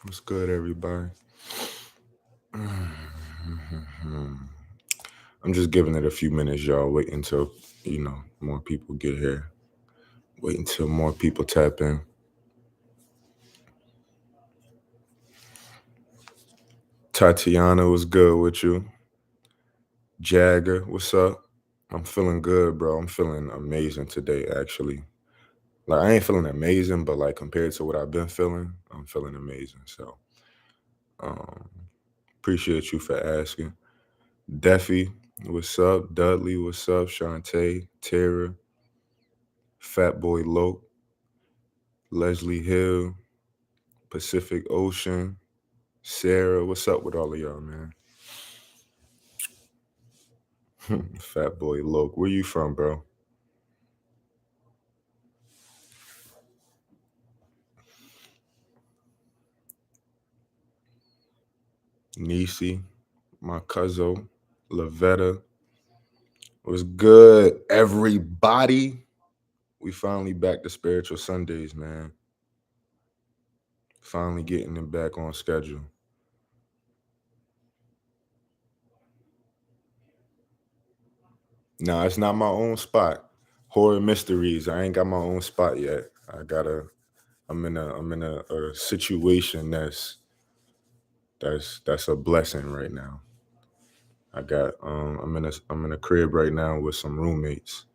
What's good, everybody? I'm just giving it a few minutes, y'all. Wait until, more people get here. Wait until more people tap in. Tatiana, was good with you? Jagger, what's up? I'm feeling good, bro. I'm feeling amazing today, actually. Like, I ain't feeling amazing, but like compared to what I've been feeling, I'm feeling amazing. So, um, appreciate you for asking. Deffy, what's up? Dudley, what's up? Shantae, Tara, Fat Boy Loke, Leslie Hill, Pacific Ocean, Sarah, what's up with all of y'all, man? Fat Boy Loke, where you from, bro? Nisi, my cousin, Lavetta, what's good, everybody? We finally back to Spiritual Sundays, man. Finally getting them back on schedule. Nah, it's not my own spot. Horror mysteries. I ain't got my own spot yet. I'm in a situation that's a blessing right now. I'm in a crib right now with some roommates.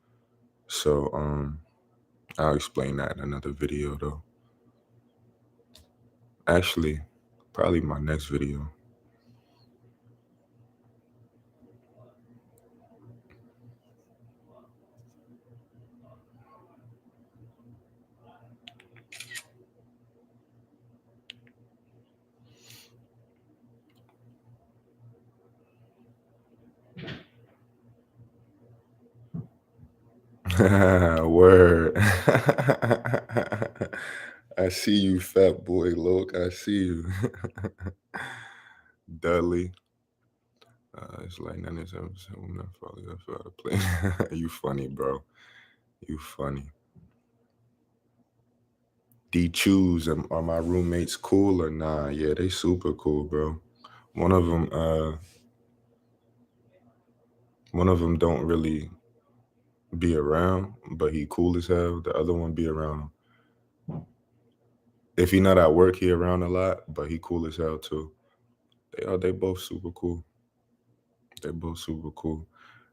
So I'll explain that in another video though. Actually, probably my next video. Word. I see you, fat boy Loke. I see you. Dudley. It's like 97% women probably got out of play. You funny, bro. You funny. D choose are my roommates cool or nah? Yeah, they super cool, bro. One of them, don't really be around, but he cool as hell. The other one be around. If he not at work, he around a lot, but he cool as hell too. They both super cool. They both super cool.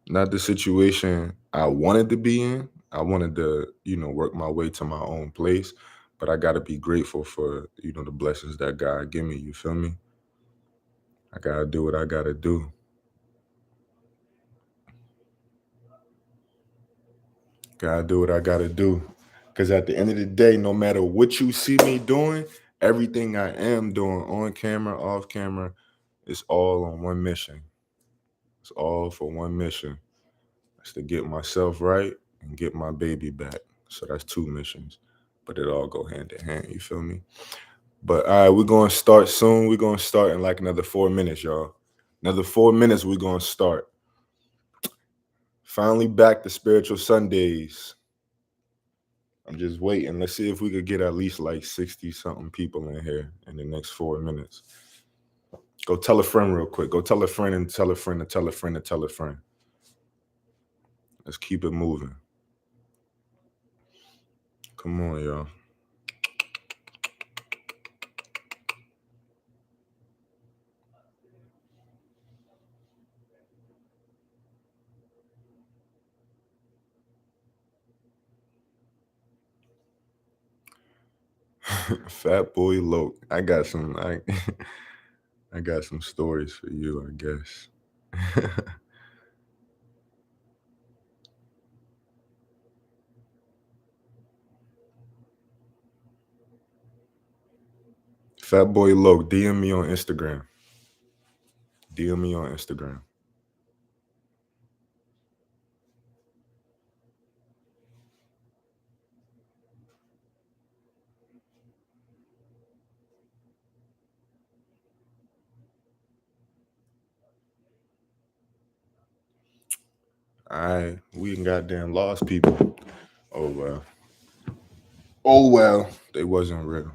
Not the situation I wanted to be in. I wanted to, work my way to my own place, but I gotta be grateful for, the blessings that God give me. You feel me? I gotta do what I gotta do. Gotta do what I gotta do. Cause at the end of the day, no matter what you see me doing, everything I am doing on camera, off camera, it's all on one mission. It's all for one mission. It's to get myself right and get my baby back. So that's two missions. But it all go hand in hand, you feel me? But all right, we're gonna start soon. We're gonna start in like another 4 minutes, y'all. Another 4 minutes, we're gonna start. Finally back to Spiritual Sundays. I'm just waiting. Let's see if we could get at least like 60 something people in here in the next 4 minutes. Go tell a friend real quick. Go tell a friend and tell a friend and tell a friend and tell a friend. Let's keep it moving. Come on, y'all. Fat boy Loke. I got some. I got some stories for you, I guess. Fat boy Loke, DM me on Instagram. DM me on Instagram. We ain't goddamn lost people. Oh well. Oh well. They wasn't real.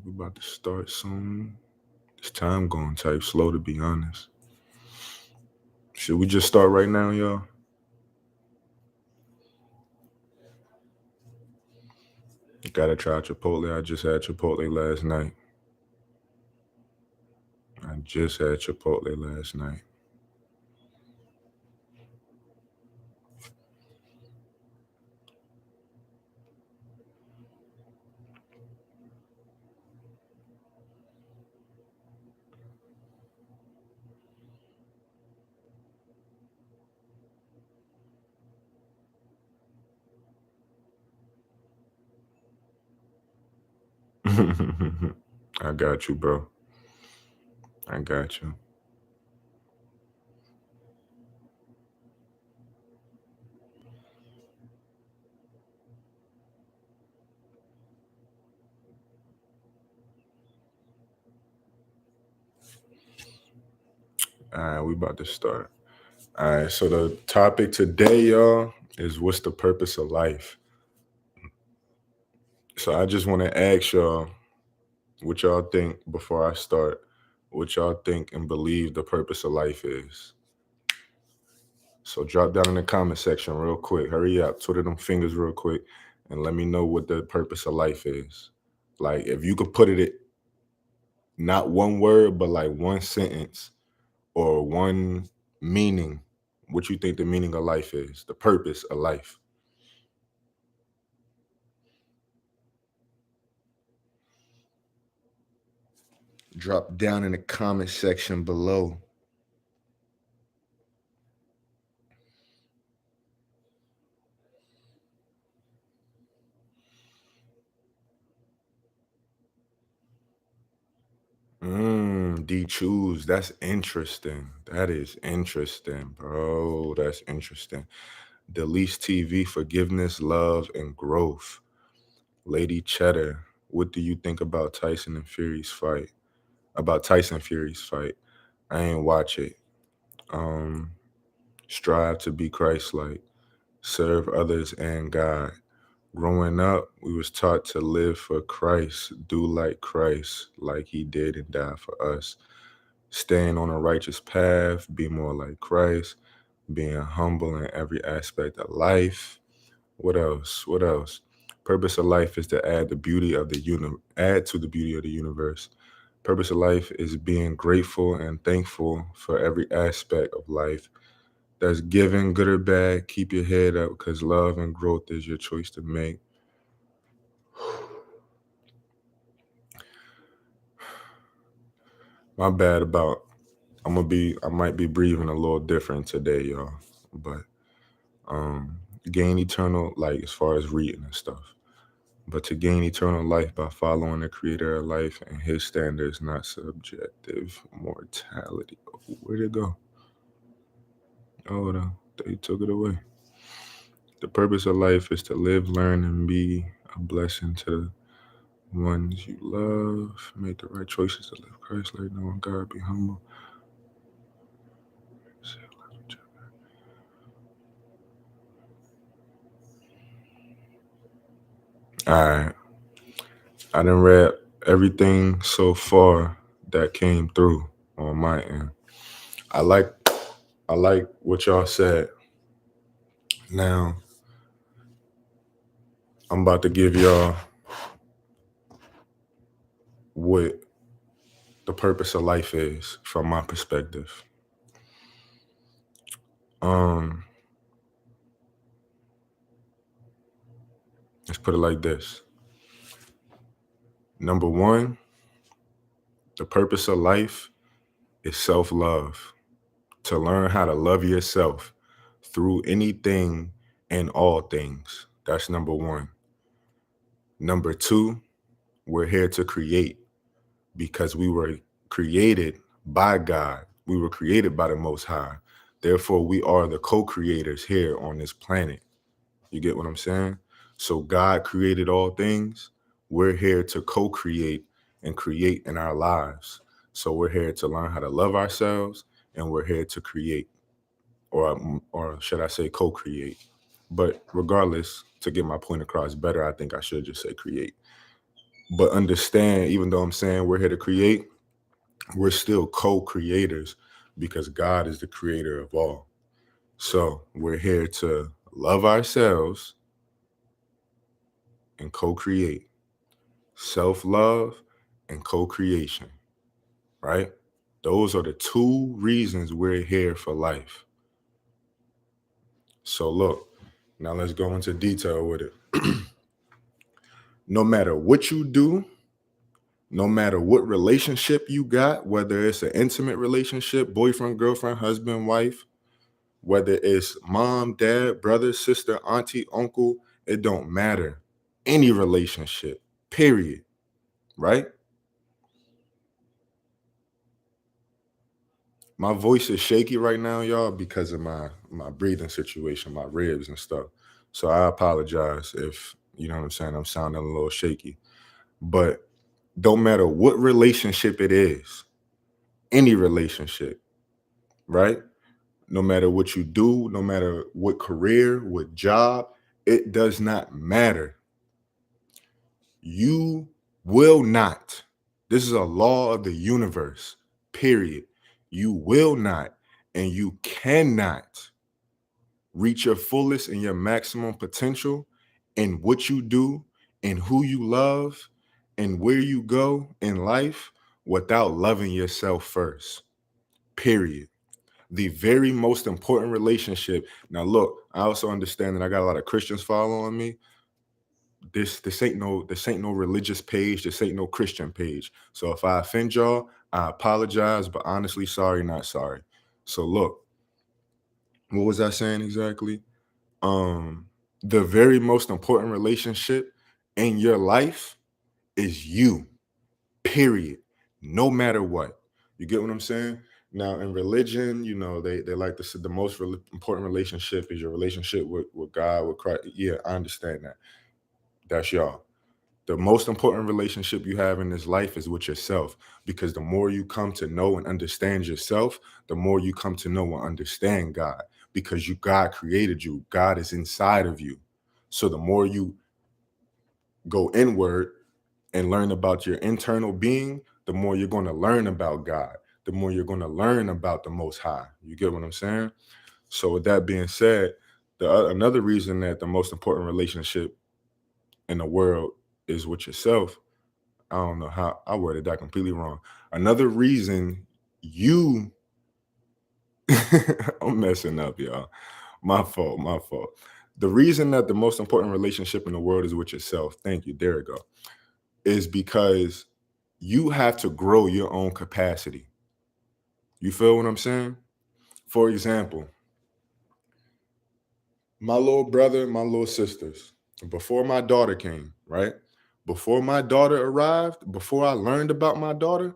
We about to start soon. This time going type slow to be honest. Should we just start right now, y'all? Gotta try Chipotle. I just had Chipotle last night. I just had Chipotle last night. I got you, bro. I got you. All right, we about to start. All right, so the topic today, y'all, is what's the purpose of life? So I just want to ask y'all what y'all think before I start. What y'all think and believe the purpose of life is. So drop down in the comment section real quick. Hurry up, twiddle them fingers real quick, and let me know what the purpose of life is. Like if you could put it not one word, but like one sentence or one meaning, what you think the meaning of life is, the purpose of life. Drop down in the comment section below. D choose. That's interesting. That is interesting, bro. That's interesting. Delise TV, forgiveness, love, and growth. Lady Cheddar, what do you think about Tyson and Fury's fight? About Tyson Fury's fight? I ain't watch it. Um, strive to be Christ-like, serve others and God. Growing up, we was taught to live for Christ, do like Christ, like he did and died for us. Staying on a righteous path, be more like Christ, being humble in every aspect of life. What else? What else? Purpose of life is to add the beauty of the add to the beauty of the universe. Purpose of life is being grateful and thankful for every aspect of life. That's given, good or bad. Keep your head up because love and growth is your choice to make. My bad about I might be breathing a little different today, y'all. But um gain eternal like as far as reading and stuff. But to gain eternal life by following the creator of life and his standards, not subjective mortality. Where'd it go? Oh, they took it away. The purpose of life is to live, learn, and be a blessing to the ones you love. Make the right choices to live Christ like knowing God, be humble. All right. I done read everything so far that came through on my end. I like what y'all said. Now I'm about to give y'all what the purpose of life is from my perspective. Um, let's put it like this. Number one, the purpose of life is self-love. To learn how to love yourself through anything and all things. That's number one. Number two, we're here to create because we were created by God. We were created by the Most High. Therefore, we are the co-creators here on this planet. You get what I'm saying? So God created all things. We're here to co-create and create in our lives. So we're here to learn how to love ourselves, and we're here to create, or should I say co-create. But regardless, to get my point across better, I think I should just say create. But understand, even though I'm saying we're here to create, we're still co-creators because God is the creator of all. So we're here to love ourselves and co-create, self-love and co-creation, right? Those are the two reasons we're here for life. So look, now let's go into detail with it. No matter what you do, no matter what relationship you got, whether it's an intimate relationship, boyfriend, girlfriend, husband, wife, whether it's mom, dad, brother, sister, auntie, uncle, it don't matter. Any relationship, period, right? My voice is shaky right now, y'all, because of my breathing situation, my ribs and stuff. So I apologize if, you know what I'm saying, I'm sounding a little shaky. But don't matter what relationship it is, any relationship, right? No matter what you do, no matter what career, what job, it does not matter. You will not. This is a law of the universe, period. You will not and you cannot reach your fullest and your maximum potential in what you do and who you love and where you go in life without loving yourself first, period. The very most important relationship. Now, look, I also understand that I got a lot of Christians following me. This ain't no religious page. This ain't no Christian page. So if I offend y'all, I apologize, but honestly, sorry, not sorry. So look, what was I saying exactly? Um, the very most important relationship in your life is you. Period. No matter what. You get what I'm saying? Now, in religion, they like to say the most important relationship is your relationship with God, with Christ. Yeah, I understand that. That's y'all. The most important relationship you have in this life is with yourself, because the more you come to know and understand yourself, the more you come to know and understand God, because God created you. God is inside of you. So the more you go inward and learn about your internal being, the more you're going to learn about God, the more you're going to learn about the Most High. You get what I'm saying? So with that being said, another reason that the most important relationship in the world is with yourself. I don't know how I worded that completely wrong. Another reason you I'm messing up, y'all. My fault, my fault. The reason that the most important relationship in the world is with yourself, thank you, there we go, is because you have to grow your own capacity. You feel what I'm saying? For example, my little brother, my little sisters, before my daughter came, right? Before my daughter arrived, before I learned about my daughter,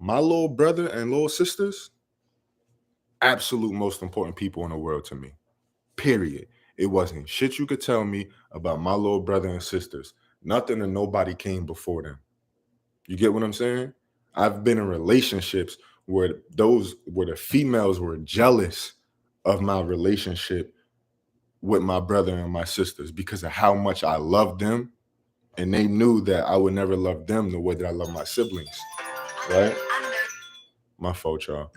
my little brother and little sisters, absolute most important people in the world to me. Period. It wasn't shit you could tell me about my little brother and sisters. Nothing and nobody came before them. You get what I'm saying? I've been in relationships where the females were jealous of my relationship with my brother and my sisters because of how much I loved them, and they knew that I would never love them the way that I love my siblings. Right? My fault, y'all.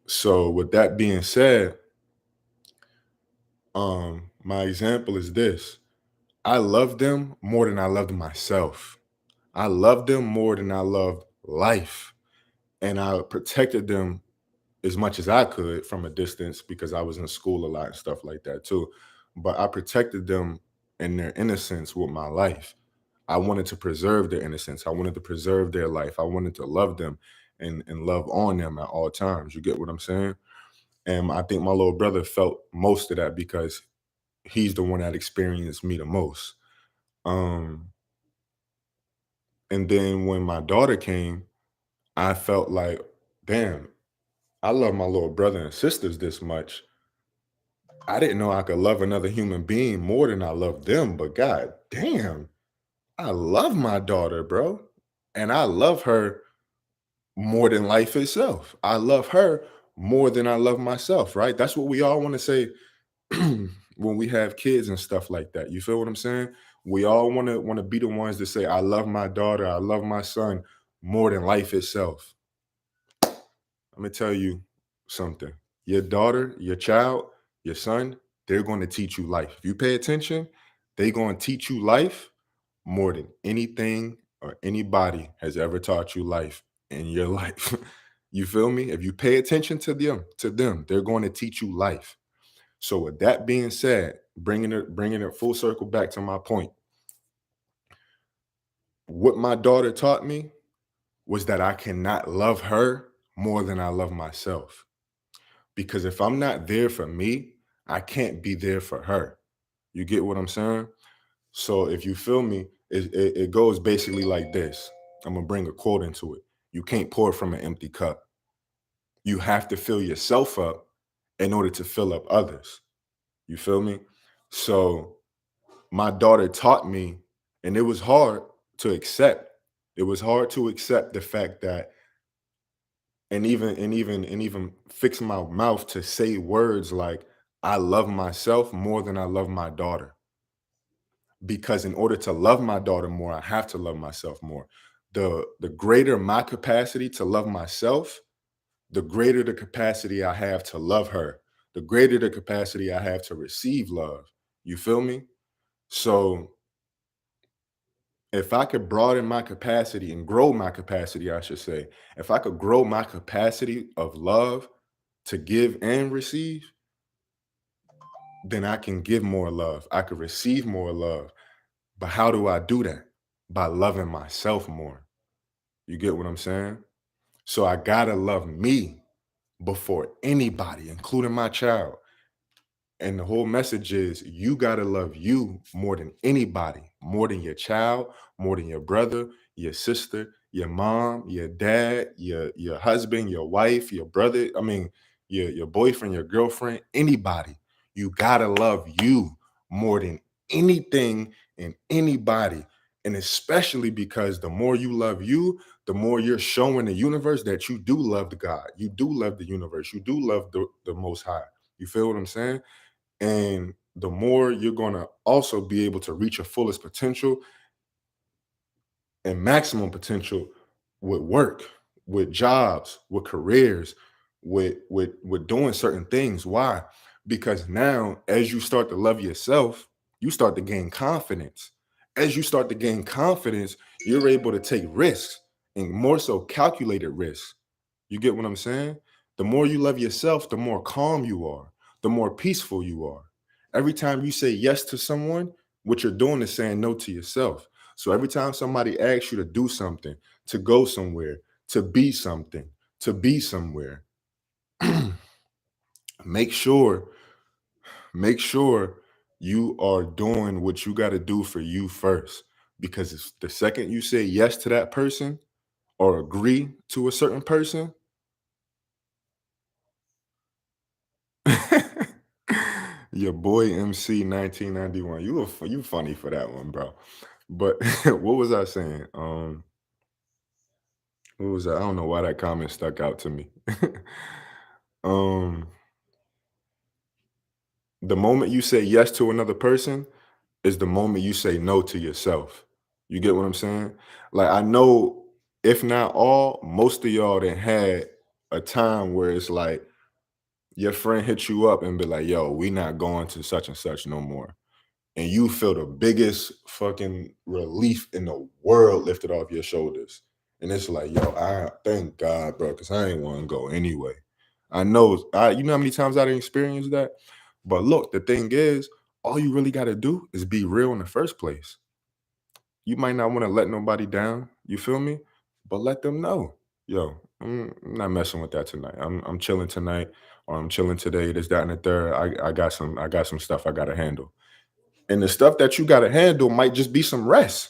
So with that being said, my example is this. I love them more than I loved myself. I loved them more than I loved life. And I protected them as much as I could from a distance because I was in school a lot and stuff like that too. But I protected them and their innocence with my life. I wanted to preserve their innocence. I wanted to preserve their life. I wanted to love them and love on them at all times. You get what I'm saying? And I think my little brother felt most of that because he's the one that experienced me the most. Um, and then when my daughter came, I felt like, damn, I love my little brother and sisters this much. I didn't know I could love another human being more than I love them, but god damn, I love my daughter, bro. And I love her more than life itself. I love her more than I love myself, right? That's what we all want to say when we have kids and stuff like that. You feel what I'm saying? We all want to be the ones that say, I love my daughter, I love my son more than life itself. I'm gonna tell you something. Your daughter, your child, your son, they're going to teach you life. If you pay attention, they're going to teach you life more than anything or anybody has ever taught you life in your life. You feel me? If you pay attention to them, they're going to teach you life. So with that being said, bringing it full circle back to my point, what my daughter taught me was that I cannot love her more than I love myself. Because if I'm not there for me, I can't be there for her. You get what I'm saying? So if you feel me, it goes basically like this. I'm gonna bring a quote into it. You can't pour from an empty cup. You have to fill yourself up in order to fill up others. You feel me? So my daughter taught me, and it was hard to accept. It was hard to accept the fact that, and even fix my mouth to say words like, I love myself more than I love my daughter. Because in order to love my daughter more, I have to love myself more. The greater my capacity to love myself, the greater the capacity I have to love her, the greater the capacity I have to receive love. You feel me? So if I could broaden my capacity and grow my capacity, I should say, if I could grow my capacity of love to give and receive, then I can give more love. I could receive more love. But how do I do that? By loving myself more. You get what I'm saying? So I gotta love me before anybody, including my child. And the whole message is you got to love you more than anybody, more than your child, more than your brother, your sister, your mom, your dad, your husband, your wife, your brother, I mean, your boyfriend, your girlfriend, anybody. You got to love you more than anything and anybody. And especially because the more you love you, the more you're showing the universe that you do love the God. You do love the universe. You do love the most high. You feel what I'm saying? And the more you're going to also be able to reach your fullest potential and maximum potential with work, with jobs, with careers, with doing certain things. Why? Because now as you start to love yourself, you start to gain confidence. As you start to gain confidence, you're able to take risks, and more so calculated risks. You get what I'm saying? The more you love yourself, the more calm you are, the more peaceful you are. Every time you say yes to someone, what you're doing is saying no to yourself. So every time somebody asks you to do something, to go somewhere, to be something, to be somewhere, make sure, make sure you are doing what you got to do for you first. Because it's the second you say yes to that person or agree to a certain person, your boy MC 1991. You funny for that one, bro. But what was I saying? What was that? I don't know why that comment stuck out to me. um, the moment you say yes to another person is the moment you say no to yourself. You get what I'm saying? Like I know if not all, most of y'all that had a time where it's like your friend hit you up and be like, yo, we not going to such and such no more. And you feel the biggest fucking relief in the world lifted off your shoulders. And it's like, yo, I thank God, bro, because I ain't want to go anyway. I know. You know how many times I didn't experience that. But look, the thing is, all you really got to do is be real in the first place. You might not want to let nobody down. You feel me? But let them know, yo, I'm not messing with that tonight. I'm chilling tonight, or I'm chilling today. This, that, and the third. I got some stuff I gotta handle. And the stuff that you gotta handle might just be some rest.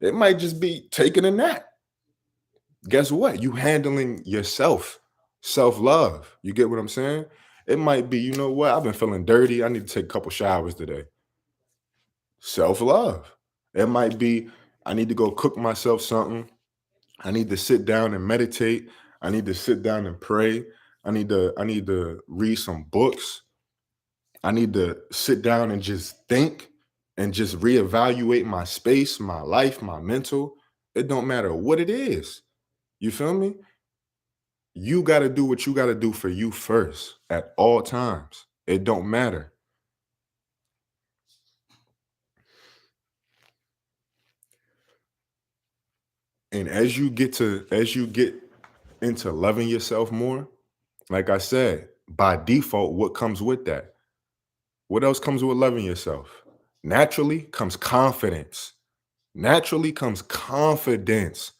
It might just be taking a nap. Guess what? You handling yourself, self-love. You get what I'm saying? It might be, you know what? I've been feeling dirty. I need to take a couple showers today. Self-love. It might be, I need to go cook myself something. I need to sit down and meditate. I need to sit down and pray. I need to read some books. I need to sit down and just think and just reevaluate my space, my life, my mental. It don't matter what it is. You feel me? You got to do what you got to do for you first at all times. It don't matter. And as you get into loving yourself more, like I said, by default, what comes with that? What else comes with loving yourself? Naturally comes confidence. Naturally comes confidence.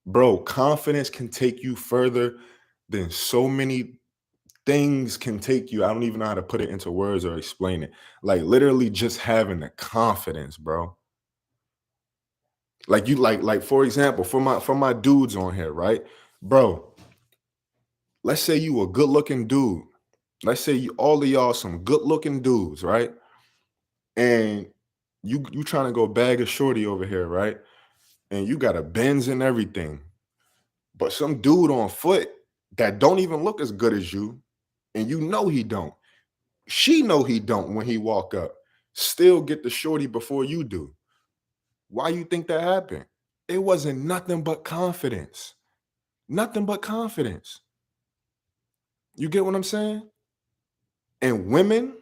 Bro, confidence can take you further than so many things can take you. I don't even know how to put it into words or explain it. Like literally just having the confidence, bro. Like you like for example, for my dudes on here, right? Bro, let's say you a good-looking dude. Let's say you all of y'all some good-looking dudes, right? And you trying to go bag a shorty over here, right? And you got a Benz and everything. But some dude on foot that don't even look as good as you, and you know he don't. She know he don't when he walk up. Still get the shorty before you do. Why you think that happened? It wasn't nothing but confidence. Nothing but confidence. You get what I'm saying? And women,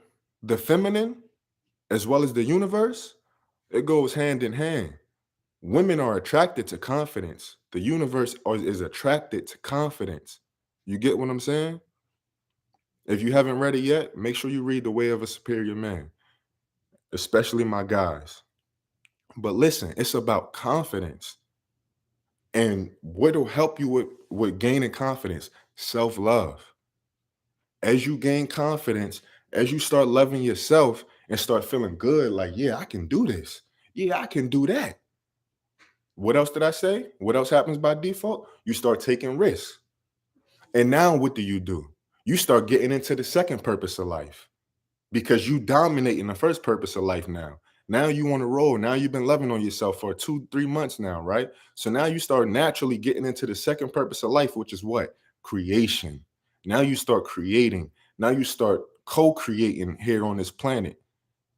the feminine, as well as the universe, it goes hand in hand. Women are attracted to confidence. The universe is attracted to confidence. You get what I'm saying? If you haven't read it yet, make sure you read The Way of a Superior Man, especially my guys. But listen, it's about confidence. And what'll help you with gaining confidence? Self-love. As you gain confidence, as you start loving yourself and start feeling good, like, yeah, I can do this. Yeah, I can do that. What else did I say? What else happens by default? You start taking risks. And now what do? You start getting into the second purpose of life because you dominate in the first purpose of life now. Now you want to roll. Now you've been loving on yourself for 2, 3 months now, right? So now you start naturally getting into the second purpose of life, which is what? Creation. Now you start creating. Now you start co-creating here on this planet.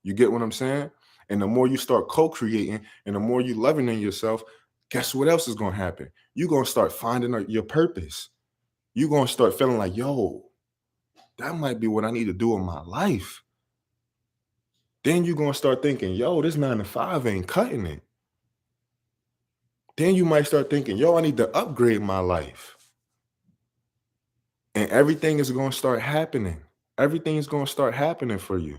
You get what I'm saying? And the more you start co-creating and the more you loving in yourself, guess what else is going to happen? You're going to start finding your purpose. You're going to start feeling like, yo, that might be what I need to do in my life. Then you're going to start thinking, yo, this 9 to 5 ain't cutting it. Then you might start thinking, yo, I need to upgrade my life. And everything is going to start happening. Everything is going to start happening for you.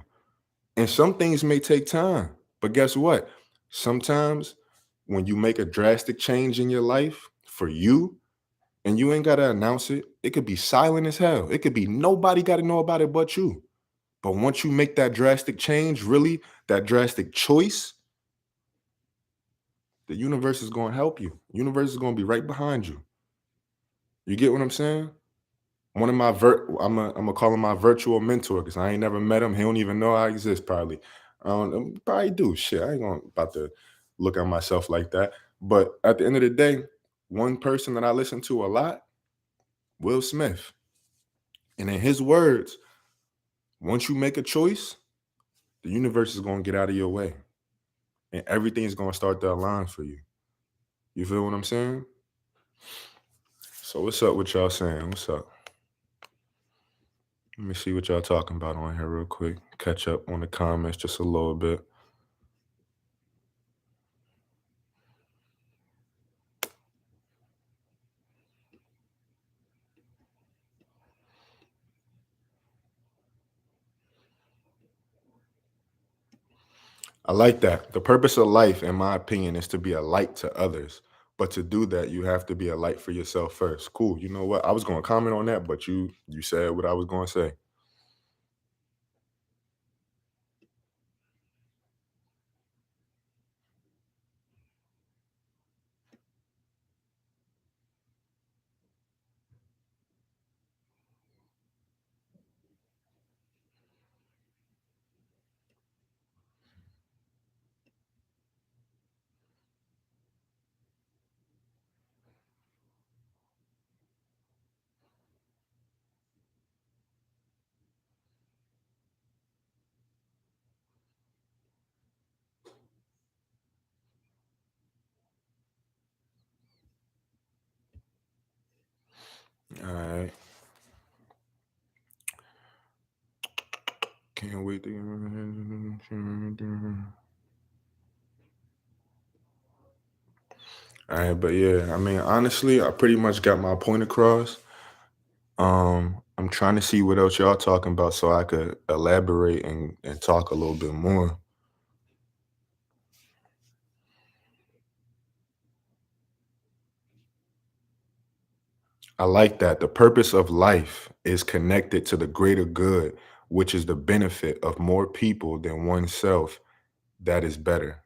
And some things may take time. But guess what? Sometimes when you make a drastic change in your life for you, and you ain't got to announce it, it could be silent as hell. It could be nobody got to know about it but you. But once you make that drastic change, really, that drastic choice, the universe is going to help you. Universe is going to be right behind you. You get what I'm saying? One of my I'm gonna call him my virtual mentor because I ain't never met him. He don't even know I exist. Probably, probably do. Shit, I ain't gonna about to look at myself like that. But at the end of the day, one person that I listen to a lot, Will Smith, and in his words, once you make a choice, the universe is gonna get out of your way, and everything is gonna start to align for you. You feel what I'm saying? So what's up with y'all saying? What's up? Let me see what y'all talking about on here real quick. Catch up on the comments just a little bit. I like that. The purpose of life, in my opinion, is to be a light to others. But to do that, you have to be a light for yourself first. Cool. You know what? I was going to comment on that, but you said what I was going to say. All right. Can't wait to. All right, but yeah, I mean, honestly, I pretty much got my point across. I'm trying to see what else y'all talking about so I could elaborate and talk a little bit more. I like that. The purpose of life is connected to the greater good, which is the benefit of more people than oneself. That is better.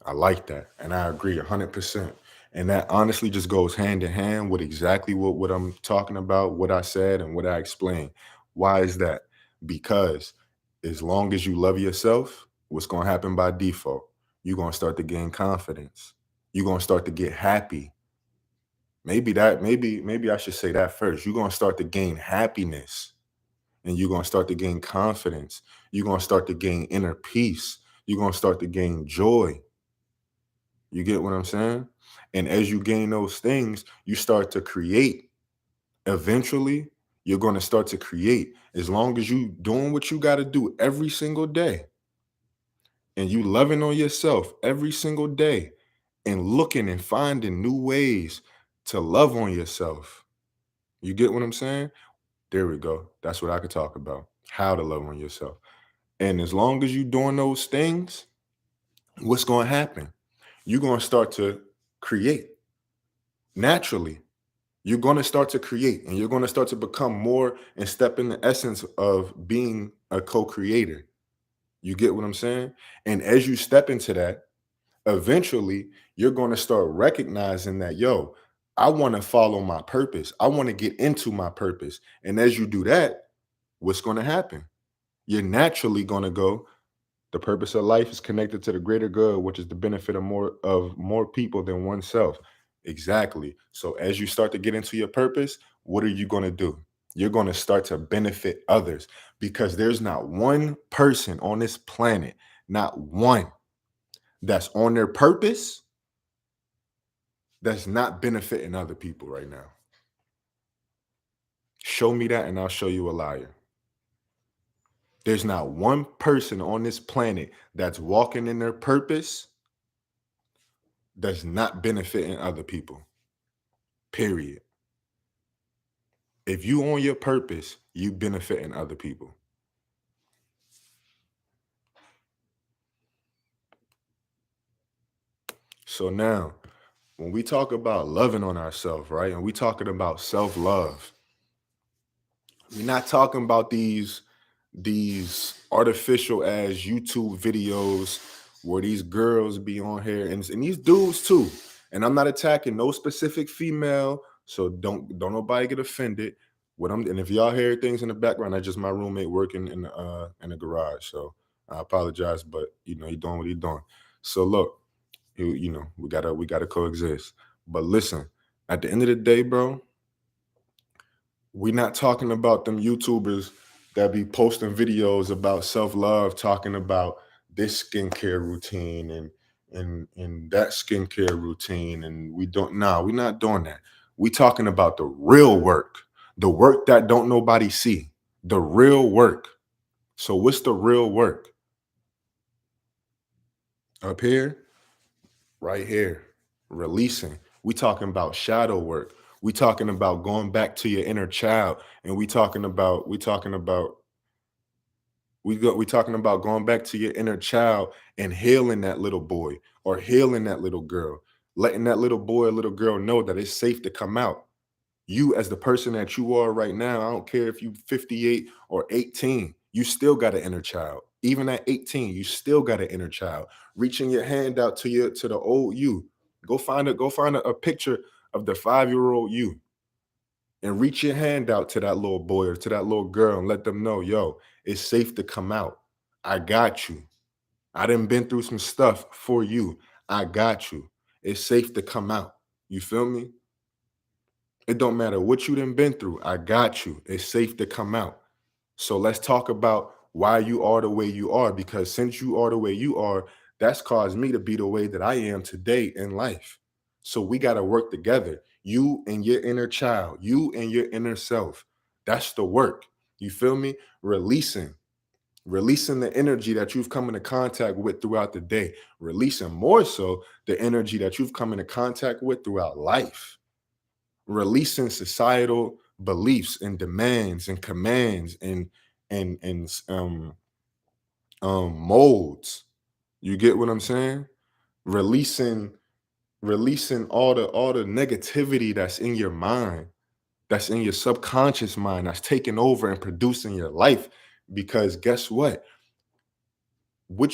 I like that. And I agree 100%. And that honestly just goes hand in hand with exactly what I'm talking about, what I said, and what I explained. Why is that? Because as long as you love yourself, what's going to happen by default? You're going to start to gain confidence. You're going to start to get happy. Maybe I should say that first. You're going to start to gain happiness and you're going to start to gain confidence. You're going to start to gain inner peace. You're going to start to gain joy. You get what I'm saying? And as you gain those things, you start to create. Eventually, you're going to start to create. As long as you doing what you got to do every single day and you loving on yourself every single day and looking and finding new ways to love on yourself. You get what I'm saying? There we go. That's what I could talk about. How to love on yourself. And as long as you're doing those things, what's going to happen? You're going to start to create naturally. You're going to start to create and you're going to start to become more and step in the essence of being a co-creator. You get what I'm saying? And as you step into that, eventually you're going to start recognizing that, yo, I want to follow my purpose. I want to get into my purpose. And as you do that, what's going to happen? You're naturally going to go, the purpose of life is connected to the greater good, which is the benefit of more people than oneself. Exactly. So as you start to get into your purpose, what are you going to do? You're going to start to benefit others because there's not one person on this planet, not one that's on their purpose that's not benefiting other people right now. Show me that and I'll show you a liar. There's not one person on this planet that's walking in their purpose that's not benefiting other people. Period. If you on your purpose, you benefiting other people. So now, when we talk about loving on ourselves, right? And we talking about self-love, we're not talking about these artificial as YouTube videos where these girls be on here and these dudes too. And I'm not attacking no specific female, so don't nobody get offended. What I'm and if y'all hear things in the background, that's just my roommate working in the garage. So I apologize, but you know he doing what he doing. So look, you know we gotta coexist. But listen, at the end of the day, bro, we not talking about them YouTubers that be posting videos about self-love, talking about this skincare routine and that skincare routine. And we're not doing that. We talking about the real work, the work that don't nobody see, the real work. So what's the real work? Up here, right here, releasing. We talking about shadow work. We talking about going back to your inner child, and we talking about We talking about going back to your inner child and healing that little boy or healing that little girl, letting that little boy or little girl know that it's safe to come out. You as the person that you are right now, I don't care if you 58 or 18, you still got an inner child. Even at 18, you still got an inner child. Reaching your hand out to the old you. Go find a picture of the 5-year-old you and reach your hand out to that little boy or to that little girl and let them know, yo, it's safe to come out. I got you. I done been through some stuff for you. I got you. It's safe to come out. You feel me? It don't matter what you done been through. I got you. It's safe to come out. So let's talk about why you are the way you are. Because since you are the way you are, that's caused me to be the way that I am today in life. So we got to work together. You and your inner child, you and your inner self. That's the work. You feel me? Releasing the energy that you've come into contact with throughout the day, releasing more so the energy that you've come into contact with throughout life, releasing societal beliefs and demands and commands and molds. You get what I'm saying? Releasing releasing all the negativity that's in your mind, that's in your subconscious mind, that's taking over and producing your life. Because guess what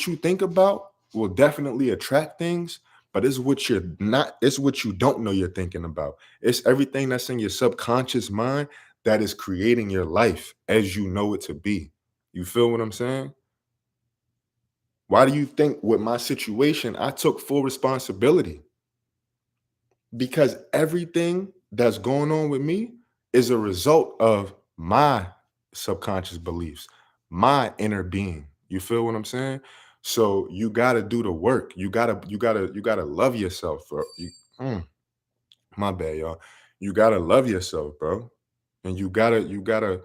you think about will definitely attract things, but it's what you don't know you're thinking about. It's everything that's in your subconscious mind that is creating your life as you know it to be. You feel what I'm saying? Why do you think with my situation I took full responsibility? Because everything that's going on with me is a result of my subconscious beliefs, my inner being. You feel what I'm saying? So you got to do the work. You got to love yourself, bro. Mm, my bad, y'all. You got to love yourself, bro. And you got to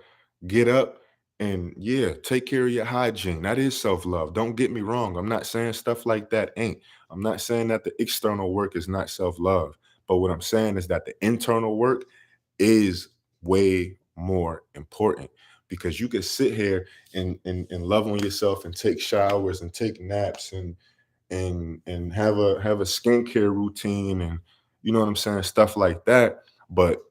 get up and yeah, take care of your hygiene. That is self-love. Don't get me wrong. I'm not saying stuff like that ain't. I'm not saying that the external work is not self-love. But what I'm saying is that the internal work is way more important because you can sit here and love on yourself and take showers and take naps and have a skincare routine and you know what I'm saying, stuff like that. But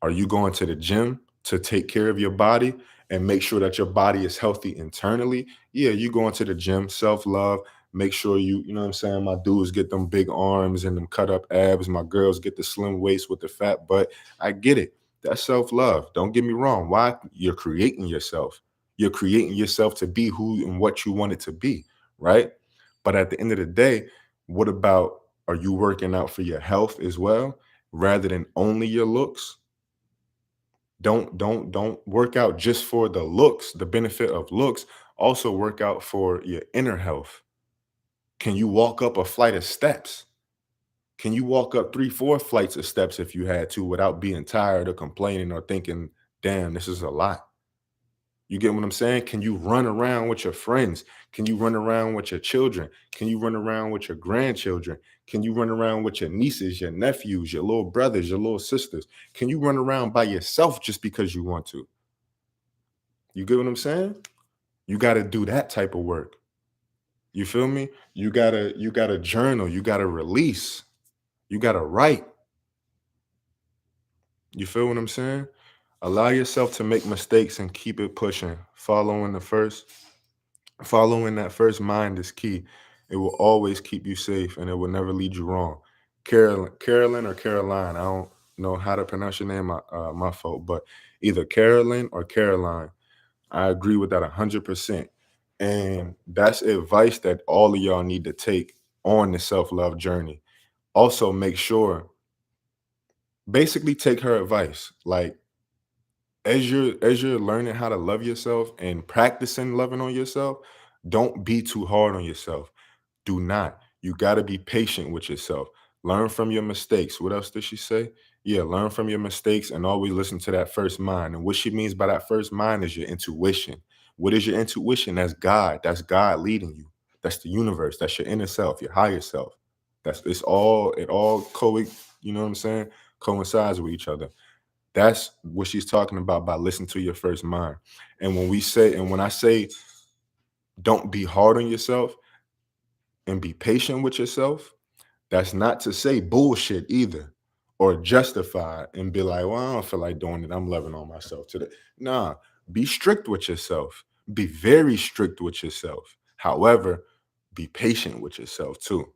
are you going to the gym to take care of your body and make sure that your body is healthy internally? Yeah, you going to the gym, self-love, make sure you know what I'm saying, my dudes get them big arms and them cut up abs, my girls get the slim waist with the fat butt. I get it. That's self-love. Don't get me wrong. Why? You're creating yourself. You're creating yourself to be who and what you want it to be, right? But at the end of the day, what about are you working out for your health as well rather than only your looks? Don't work out just for the looks, the benefit of looks. Also work out for your inner health. Can you walk up a flight of steps? Can you walk up 3, 4 flights of steps if you had to without being tired or complaining or thinking, damn, this is a lot? You get what I'm saying? Can you run around with your friends? Can you run around with your children? Can you run around with your grandchildren? Can you run around with your nieces, your nephews, your little brothers, your little sisters? Can you run around by yourself just because you want to? You get what I'm saying? You got to do that type of work. You feel me? You got to journal, you got to release, you got to write. You feel what I'm saying? Allow yourself to make mistakes and keep it pushing. Following that first mind is key. It will always keep you safe and it will never lead you wrong. Carolyn or Caroline, I don't know how to pronounce your name, my fault, but either Carolyn or Caroline. I agree with that 100%. And that's advice that all of y'all need to take on the self-love journey. Also, make sure, basically take her advice. Like as you're learning how to love yourself and practicing loving on yourself, don't be too hard on yourself. Do not. You got to be patient with yourself. Learn from your mistakes. What else did she say? Yeah, learn from your mistakes and always listen to that first mind. And what she means by that first mind is your intuition. What is your intuition? That's God. That's God leading you. That's the universe. That's your inner self, your higher self. You know what I'm saying? Coincides with each other. That's what she's talking about by listening to your first mind. And when I say Don't be hard on yourself and be patient with yourself. That's not to say bullshit either or justify it and be like, well, I don't feel like doing it. I'm loving on myself today. Nah, be strict with yourself. Be very strict with yourself. However, be patient with yourself too.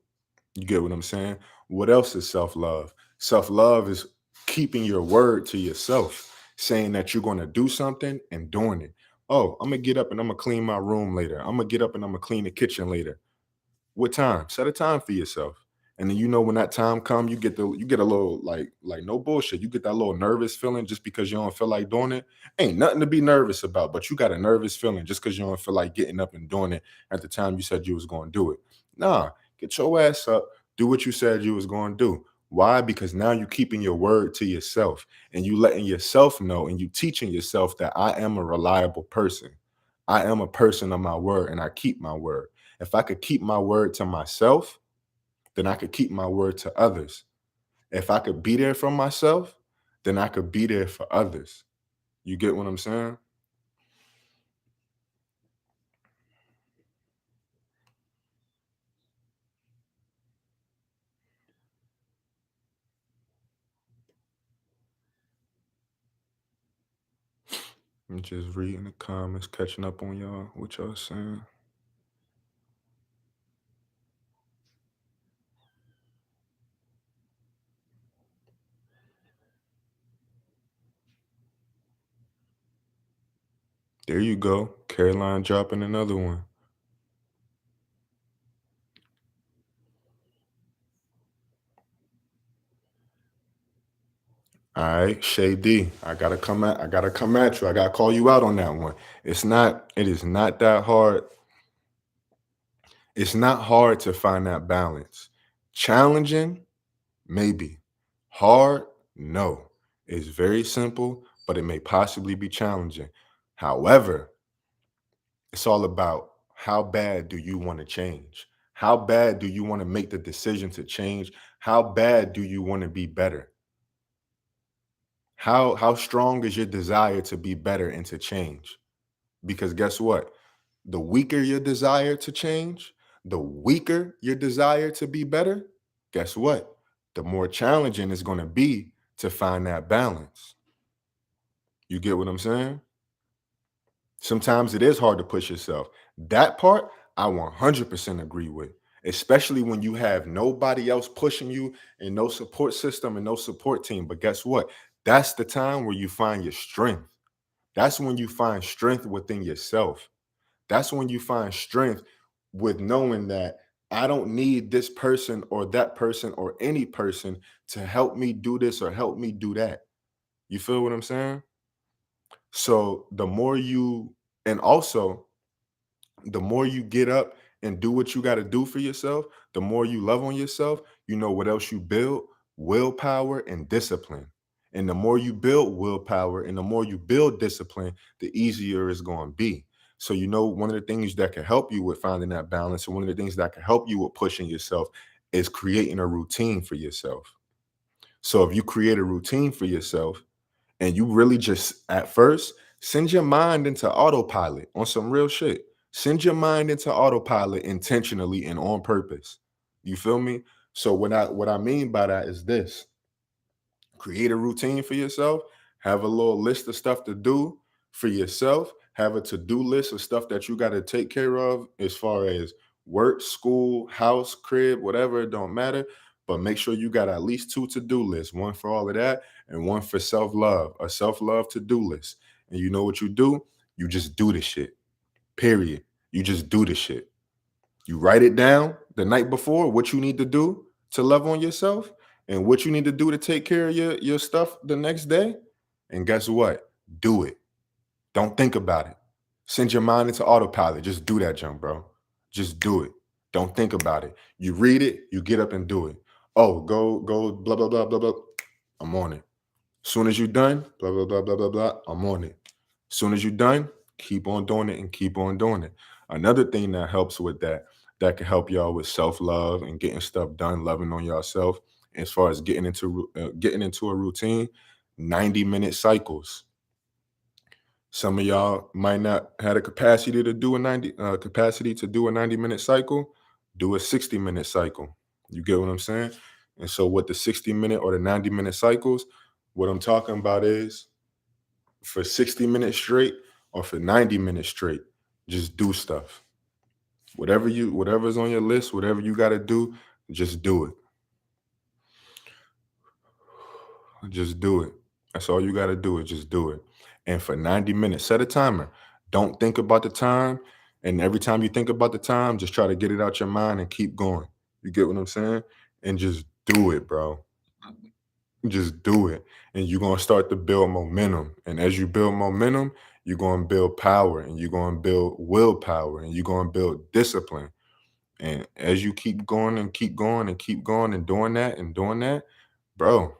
You get what I'm saying? What else is self love? Self love is keeping your word to yourself, saying that you're going to do something and doing it. Oh, I'm going to get up and I'm going to clean my room later. I'm going to get up and I'm going to clean the kitchen later. What time? Set a time for yourself. And then when that time come, you get a little like no bullshit. You get that little nervous feeling just because you don't feel like doing it. Ain't nothing to be nervous about, but you got a nervous feeling just because you don't feel like getting up and doing it at the time you said you was going to do it. Nah, get your ass up, do what you said you was going to do. Why? Because now you're keeping your word to yourself and you letting yourself know and you teaching yourself that I am a reliable person. I am a person of my word and I keep my word. If I could keep my word to myself, then I could keep my word to others. If I could be there for myself, then I could be there for others. You get what I'm saying? I'm just reading the comments, catching up on y'all, what y'all saying. There you go. Caroline dropping another one. All right, Shay D. I gotta come at you. I gotta call you out on that one. It is not that hard. It's not hard to find that balance. Challenging, maybe. Hard? No. It's very simple, but it may possibly be challenging. However, it's all about how bad do you want to change? How bad do you want to make the decision to change? How bad do you want to be better? How strong is your desire to be better and to change? Because guess what? The weaker your desire to change, the weaker your desire to be better, guess what? The more challenging it's going to be to find that balance. You get what I'm saying? Sometimes it is hard to push yourself. That part, I 100% agree with, especially when you have nobody else pushing you and no support system and no support team. But guess what? That's the time where you find your strength. That's when you find strength within yourself. That's when you find strength with knowing that I don't need this person or that person or any person to help me do this or help me do that. You feel what I'm saying? So and also the more you get up and do what you got to do for yourself, the more you love on yourself, you know what else you build? Willpower and discipline. And the more you build willpower and the more you build discipline, the easier it's going to be. So, one of the things that can help you with finding that balance and one of the things that can help you with pushing yourself is creating a routine for yourself. So, if you create a routine for yourself, and you really just at first send your mind into autopilot on some real shit. Send your mind into autopilot intentionally and on purpose. You feel me? So what I mean by that is this: create a routine for yourself, have a little list of stuff to do for yourself, have a to-do list of stuff that you got to take care of as far as work, school, house, crib, whatever, it don't matter. But make sure you got at least two to-do lists, one for all of that and one for self-love, a self-love to-do list. And you know what you do? You just do the shit. Period. You just do the shit. You write it down the night before, what you need to do to love on yourself and what you need to do to take care of your stuff the next day. And guess what? Do it. Don't think about it. Send your mind into autopilot. Just do that jump, bro. Just do it. Don't think about it. You read it, you get up and do it. Oh, go, blah, blah, blah, blah, blah. I'm on it. Soon as you're done, blah, blah, blah, blah, blah, blah. I'm on it. Soon as you're done, keep on doing it and keep on doing it. Another thing that helps with that can help y'all with self-love and getting stuff done, loving on yourself, as far as getting into a routine, 90-minute cycles. Some of y'all might not have a capacity to do a 90-minute cycle. Do a 60-minute cycle. You get what I'm saying? And so, what the 60-minute or the 90-minute cycles, what I'm talking about is for 60 minutes straight or for 90 minutes straight, just do stuff. Whatever's on your list, whatever you got to do, just do it. Just do it. That's all you got to do is just do it. And for 90 minutes, set a timer. Don't think about the time. And every time you think about the time, just try to get it out your mind and keep going. You get what I'm saying? And just do it, bro. Just do it. And you're going to start to build momentum. And as you build momentum, you're going to build power and you're going to build willpower and you're going to build discipline. And as you keep going and keep going and keep going and doing that, bro,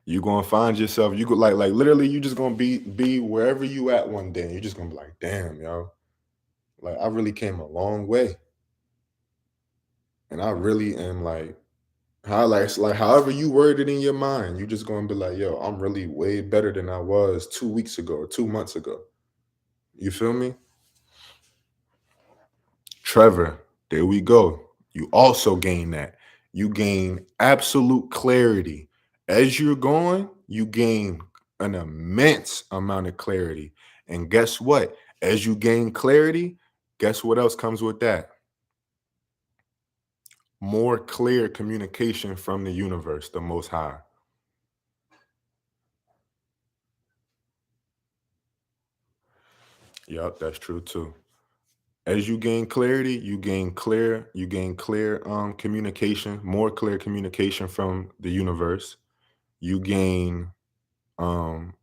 you gonna find yourself, you could like literally you just gonna be wherever you at one day. You're just gonna be like, damn, yo, like I really came a long way. And I really am like how like it's like however you word it in your mind, you just gonna be like, yo, I'm really way better than I was 2 weeks ago or 2 months ago. You feel me? Trevor, there we go. You also gain that. You gain absolute clarity. As you're going, you gain an immense amount of clarity. And guess what? As you gain clarity, guess what else comes with that? More clear communication from the universe, the most high. Yup, that's true too. As you gain clarity, you gain clear communication, more clear communication from the universe. You gain um,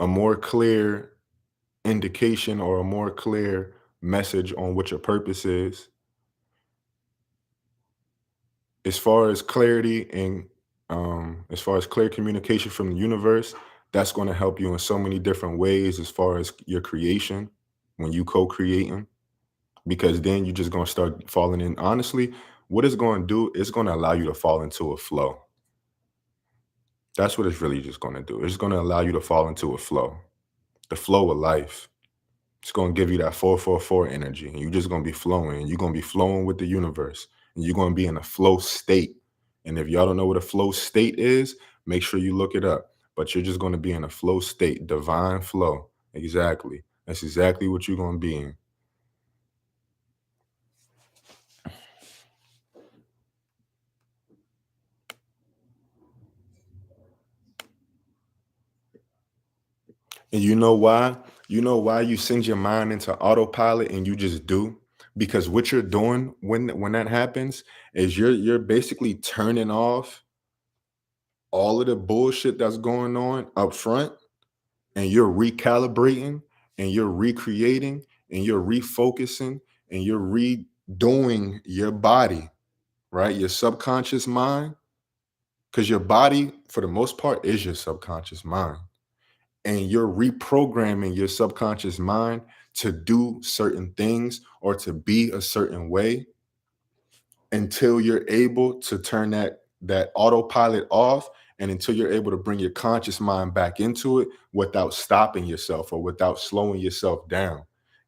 a more clear indication or a more clear message on what your purpose is. As far as clarity and as far as clear communication from the universe, that's going to help you in so many different ways as far as your creation when you co-creating, because then you're just going to start falling in. Honestly, what it's going to do, it's going to allow you to fall into a flow. That's what it's really just going to do. It's going to allow you to fall into a flow, the flow of life. It's gonna give you that 444 energy, and you're just gonna be flowing, and you're gonna be flowing with the universe, and you're gonna be in a flow state. And if y'all don't know what a flow state is, make sure you look it up. But you're just gonna be in a flow state, divine flow. Exactly. That's exactly what you're gonna be in. And you know why? You know why you send your mind into autopilot and you just do? Because what you're doing when that happens is you're basically turning off all of the bullshit that's going on up front, and you're recalibrating and you're recreating and you're refocusing and you're redoing your body, right? Your subconscious mind, because your body, for the most part, is your subconscious mind. And you're reprogramming your subconscious mind to do certain things or to be a certain way until you're able to turn that autopilot off, and until you're able to bring your conscious mind back into it without stopping yourself or without slowing yourself down.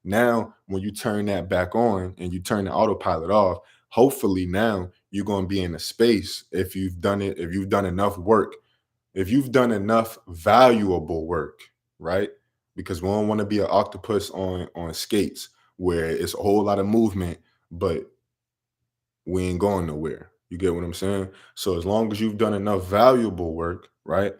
Now when you turn that back on and you turn the autopilot off, hopefully now you're going to be in a space, if you've done it, if you've done enough work, if you've done enough valuable work, right? Because we don't want to be an octopus on skates where it's a whole lot of movement, but we ain't going nowhere. You get what I'm saying? So as long as you've done enough valuable work, right,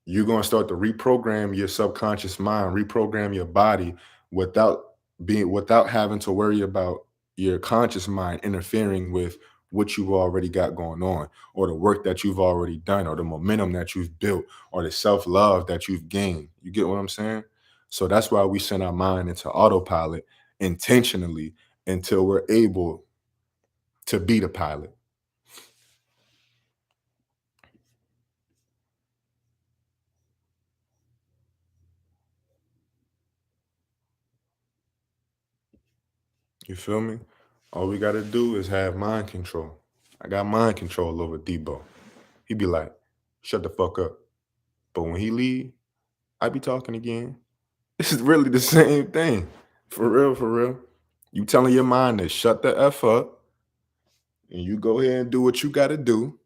you're going to start to reprogram your subconscious mind, reprogram your body without without having to worry about your conscious mind interfering with what you've already got going on, or the work that you've already done, or the momentum that you've built, or the self-love that you've gained. You get what I'm saying? So that's why we send our mind into autopilot intentionally until we're able to be the pilot. You feel me? All we gotta do is have mind control. I got mind control over Debo. He be like, shut the fuck up. But when he leave, I be talking again. This is really the same thing. For real, for real. You telling your mind to shut the F up and you go ahead and do what you gotta do.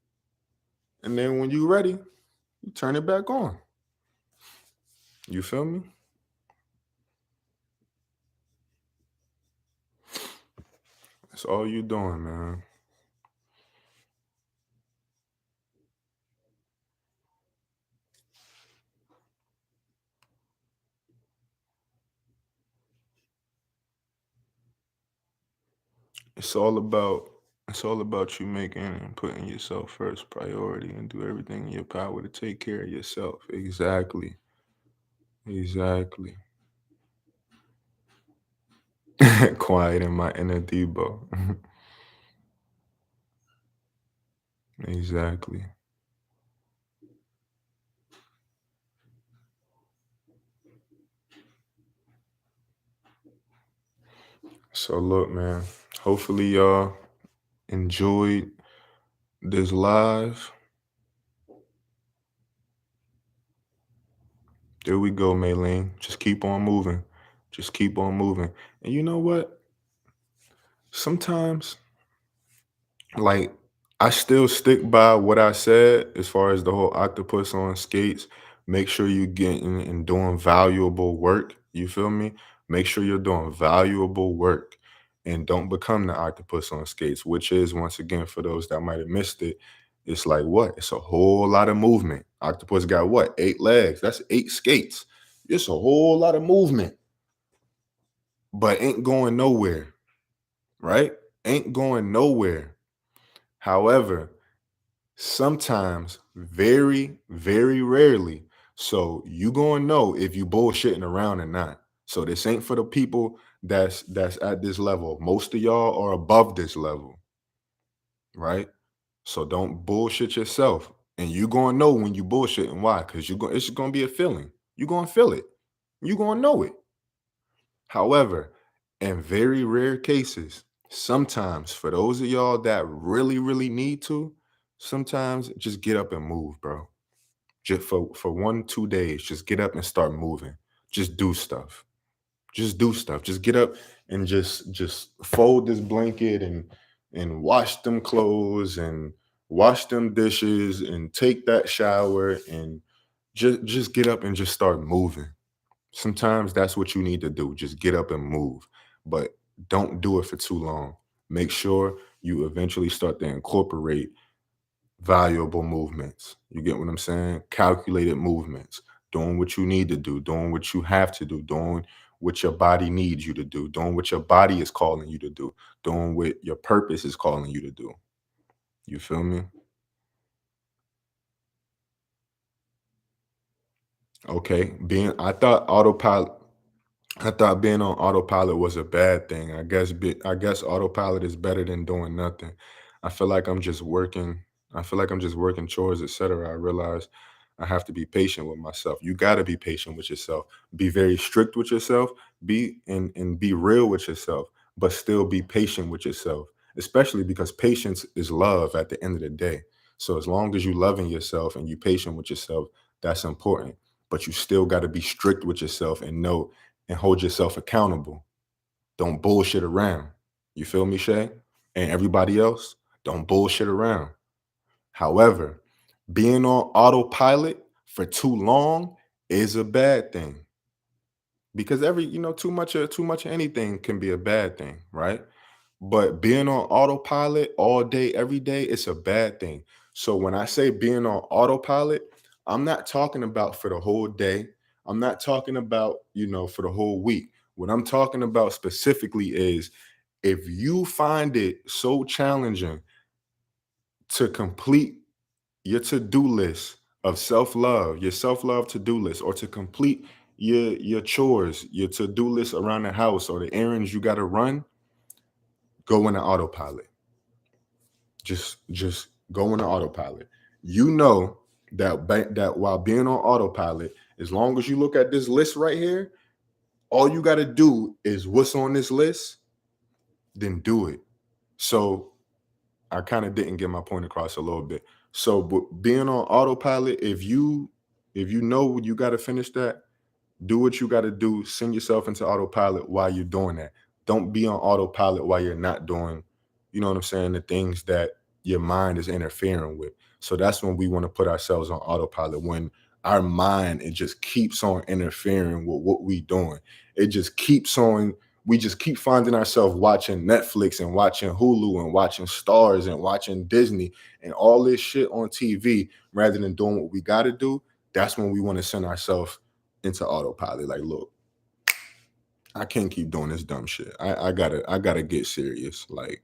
And then when you ready, you turn it back on. You feel me? That's all you doing, man. It's all about it's all about you making and putting yourself first priority and do everything in your power to take care of yourself. Exactly. Exactly. Quiet in my inner Debo. Exactly. So look, man. Hopefully y'all enjoyed this live. There we go, Maylene. Just keep on moving. Just keep on moving. And you know what? Sometimes, like, I still stick by what I said as far as the whole octopus on skates. Make sure you getting and doing valuable work. You feel me? Make sure you're doing valuable work and don't become the octopus on skates, which is, once again, for those that might have missed it, it's like what? It's a whole lot of movement. Octopus got what? 8 legs. That's 8 skates. It's a whole lot of movement, but ain't going nowhere, right? Ain't going nowhere. However, sometimes, very, very rarely. So you gonna know if you bullshitting around or not. So this ain't for the people that's at this level. Most of y'all are above this level, right? So don't bullshit yourself. And you gonna know when you bullshitting. Why? Because it's gonna be a feeling. You gonna feel it. You gonna know it. However, in very rare cases, sometimes for those of y'all that really, really need to, sometimes just get up and move, bro. Just for 1, 2 days, just get up and start moving. Just do stuff. Just do stuff. Just get up and just fold this blanket and wash them clothes and wash them dishes and take that shower and just get up and just start moving. Sometimes that's what you need to do. Just get up and move, but don't do it for too long. Make sure you eventually start to incorporate valuable movements. You get what I'm saying? Calculated movements, doing what you need to do, doing what you have to do, doing what your body needs you to do, doing what your body is calling you to do, doing what your purpose is calling you to do. You feel me? Okay. I thought being on autopilot was a bad thing. I guess autopilot is better than doing nothing. I feel like I'm just working. I feel like I'm just working chores, etc. I realize I have to be patient with myself. You got to be patient with yourself. Be very strict with yourself. And be real with yourself, but still be patient with yourself. Especially because patience is love at the end of the day. So as long as you loving yourself and you patient with yourself, that's important. But you still got to be strict with yourself and know and hold yourself accountable. Don't bullshit around. You feel me, Shay? And everybody else, don't bullshit around. However, being on autopilot for too long is a bad thing because too much of anything can be a bad thing, right? But being on autopilot all day, every day, it's a bad thing. So when I say being on autopilot, I'm not talking about for the whole day. I'm not talking about, for the whole week. What I'm talking about specifically is if you find it so challenging to complete your to-do list of self-love, your self-love to-do list, or to complete your chores, your to-do list around the house or the errands you got to run, go into autopilot. Just go into autopilot. You know that while being on autopilot, as long as you look at this list right here, all you got to do is what's on this list, then do it. So I kind of didn't get my point across a little bit. So being on autopilot, if you If you know you got to finish that, do what you got to do. Send yourself into autopilot while you're doing that. Don't be on autopilot while you're not doing, you know what I'm saying, the things that your mind is interfering with. So that's when we want to put ourselves on autopilot, when our mind, it just keeps on interfering with what we doing. It just keeps on, we just keep finding ourselves watching Netflix and watching Hulu and watching Stars and watching Disney and all this shit on TV rather than doing what we got to do. That's when we want to send ourselves into autopilot. Like, look, I can't keep doing this dumb shit. I gotta get serious. Like,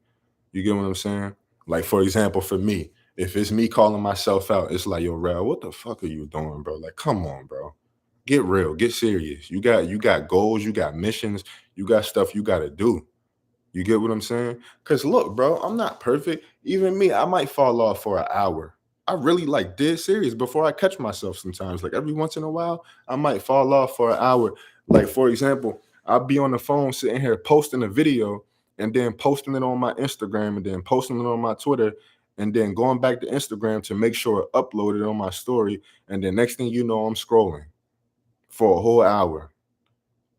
you get what I'm saying? Like, for example, for me, if it's me calling myself out, it's like, yo, Rell, what the fuck are you doing, bro? Like, come on, bro. Get real, get serious. You got goals, you got missions, you got stuff you gotta do. You get what I'm saying? Because look, bro, I'm not perfect. Even me, I might fall off for an hour. I really like dead serious before I catch myself sometimes. Like every once in a while, I might fall off for an hour. Like, for example, I'll be on the phone sitting here posting a video and then posting it on my Instagram and then posting it on my Twitter and then going back to Instagram to make sure I upload it on my story. And then next thing you know, I'm scrolling for a whole hour.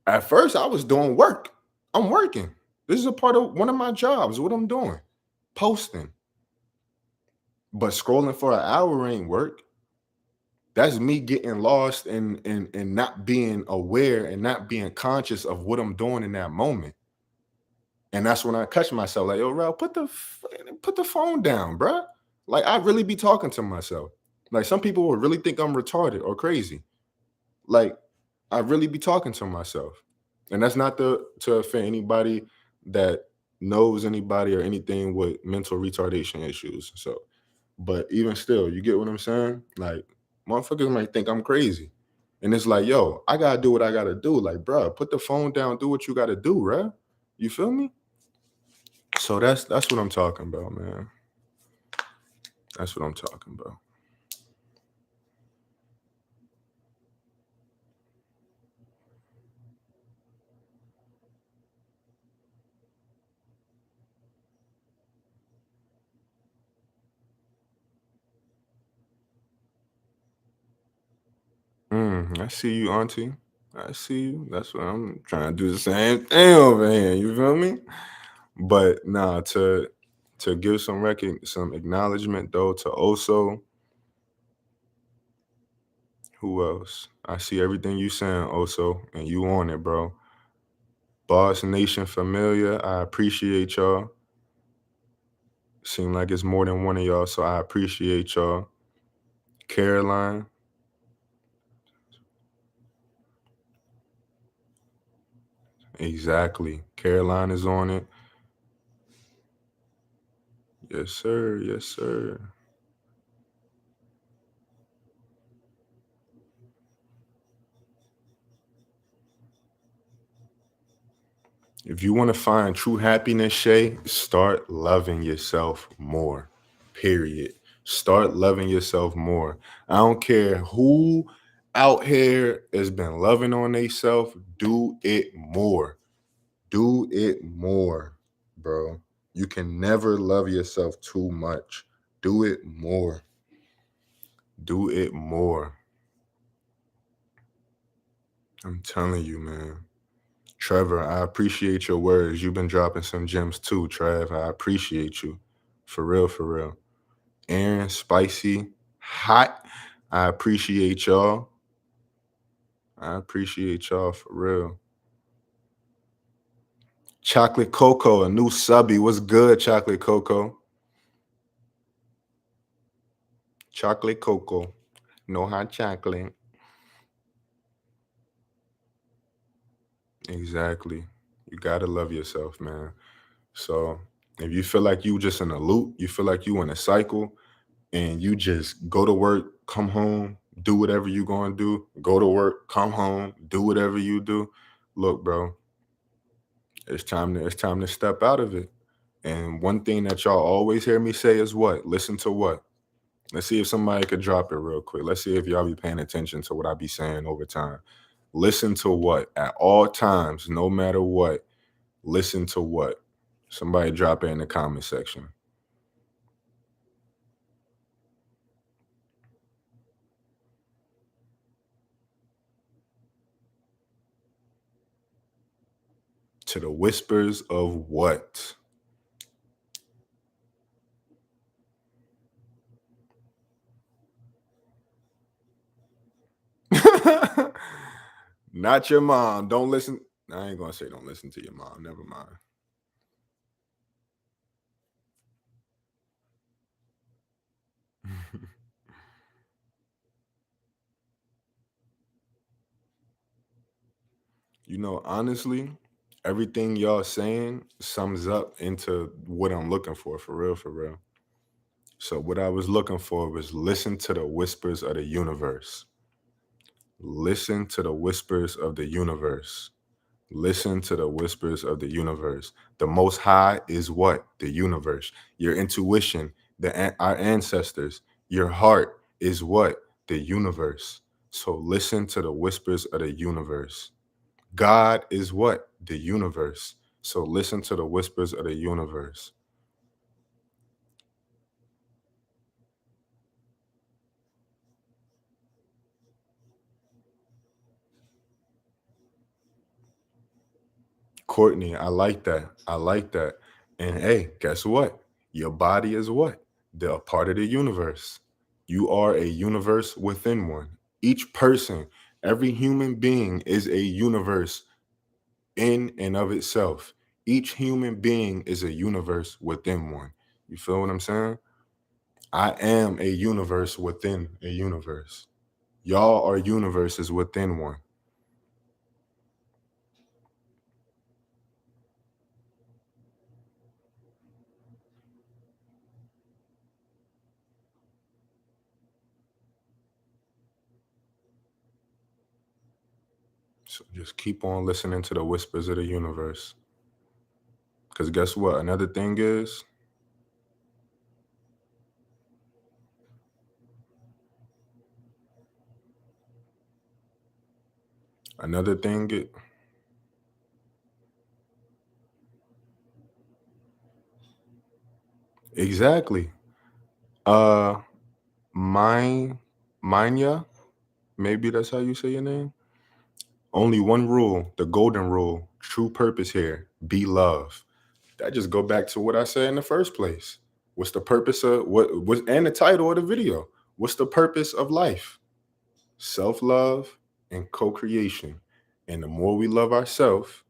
At first, I was doing work. I'm working. This is a part of one of my jobs, what I'm doing, posting. But scrolling for an hour ain't work. That's me getting lost and not being aware and not being conscious of what I'm doing in that moment. And that's when I catch myself like, yo, Ralph, put the phone down, bruh. Like, I really be talking to myself. Like, some people would really think I'm retarded or crazy. Like, I really be talking to myself. And that's not to offend anybody that knows anybody or anything with mental retardation issues. So, but even still, you get what I'm saying? Like, motherfuckers might think I'm crazy. And it's like, yo, I gotta do what I gotta do. Like, bro, put the phone down, do what you gotta do, bruh. You feel me? So that's what I'm talking about, man. That's what I'm talking about. I see you, auntie. I see you. That's what I'm trying to do, the same thing over here. You feel me? But nah, to give some acknowledgement though to also, who else? I see everything you saying, also, and you on it, bro. Boss Nation Familiar, I appreciate y'all. Seem like it's more than one of y'all, so I appreciate y'all. Caroline, exactly. Caroline is on it. Yes, sir. Yes, sir. If you want to find true happiness, Shay, start loving yourself more. Period. Start loving yourself more. I don't care who out here has been loving on themselves. Do it more. Do it more, bro. You can never love yourself too much. Do it more. Do it more. I'm telling you, man. Trevor, I appreciate your words. You've been dropping some gems too, Trev. I appreciate you. For real, for real. Aaron, spicy, hot. I appreciate y'all. I appreciate y'all for real. Chocolate Cocoa, a new subby. What's good, Chocolate Cocoa? Chocolate Cocoa. No hot chocolate. Exactly. You gotta love yourself, man. So if you feel like you just in a loop, you feel like you in a cycle, and you just go to work, come home, do whatever you gonna do, go to work, come home, do whatever you do. Look, bro, it's time to step out of it. And one thing that y'all always hear me say is what? Listen to what? Let's see if somebody could drop it real quick. Let's see if y'all be paying attention to what I be saying over time. Listen to what? At all times, no matter what, listen to what? Somebody drop it in the comment section. To the whispers of what? Not your mom. Don't listen. I ain't gonna say don't listen to your mom. Never mind. Honestly, everything y'all saying sums up into what I'm looking for real, for real. So what I was looking for was listen to the whispers of the universe. Listen to the whispers of the universe. Listen to the whispers of the universe. The most high is what? The universe. Your intuition, our ancestors. Your heart is what? The universe. So listen to the whispers of the universe. God is what? The universe. So listen to the whispers of the universe. Courtney, I like that. I like that. And hey, guess what? Your body is what? They're a part of the universe. You are a universe within one. Each person, every human being is a universe in and of itself. Each human being is a universe within one. You feel what I'm saying? I am a universe within a universe. Y'all are universes within one. So just keep on listening to the whispers of the universe. Because guess what? Another thing, exactly. Uh, mine, Manya, maybe that's how you say your name. Only one rule, the golden rule, true purpose here, be love. That just go back to what I said in the first place. What's the purpose of what was and the title of the video? What's the purpose of life? Self-love and co-creation. And the more we love ourselves,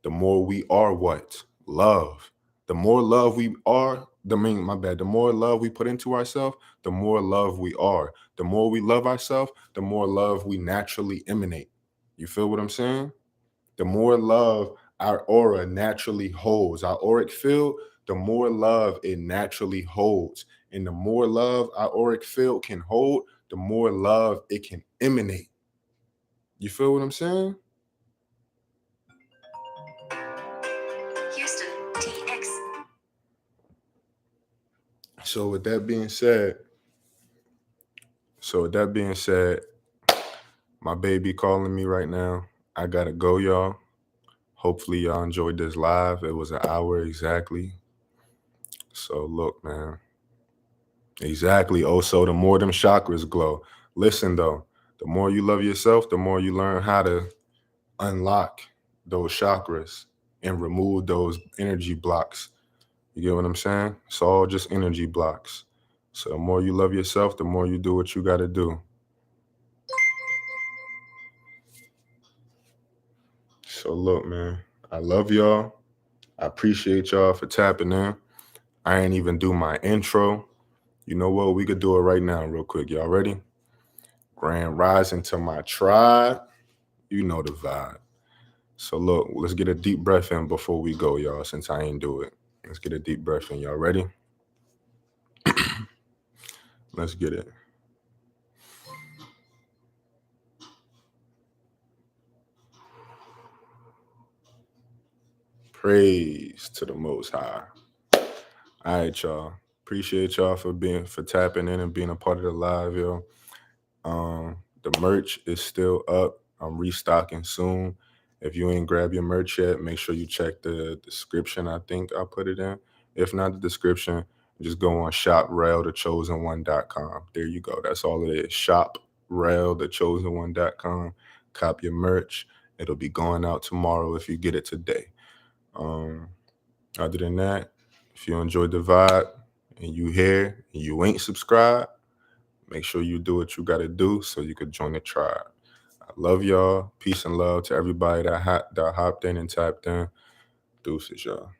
the more we are what? Love. The more love we are, my bad, the more love we put into ourselves, the more love we are. The more we love ourselves, the more love we naturally emanate. You feel what I'm saying? The more love our aura naturally holds, our auric field, the more love it naturally holds. And the more love our auric field can hold, the more love it can emanate. You feel what I'm saying? Houston, TX. So with that being said, so with that being said, my baby calling me right now. I gotta go, y'all. Hopefully y'all enjoyed this live. It was an hour exactly. So look, man. Exactly. Oh, so the more them chakras glow. Listen though, the more you love yourself, the more you learn how to unlock those chakras and remove those energy blocks. You get what I'm saying? It's all just energy blocks. So the more you love yourself, the more you do what you got to do. So look, man, I love y'all. I appreciate y'all for tapping in. I ain't even do my intro. You know what? We could do it right now, real quick. Y'all ready? Grand rising to my tribe. You know the vibe. So look, let's get a deep breath in before we go, y'all, since I ain't do it. Let's get a deep breath in. Y'all ready? Let's get it. Praise to the most high. All right, y'all. Appreciate y'all for tapping in and being a part of the live, yo. The merch is still up. I'm restocking soon. If you ain't grab your merch yet, make sure you check the description. I think I put it in. If not the description, just go on shoprellthechosenone.com. There you go. That's all it is. Shoprellthechosenone.com. Cop your merch. It'll be going out tomorrow if you get it today. Um, Other than that, if you enjoyed the vibe and you here and you ain't subscribed, make sure you do what you gotta do so you could join the tribe. I love y'all. Peace and love to everybody that hopped in and tapped in. Deuces, y'all.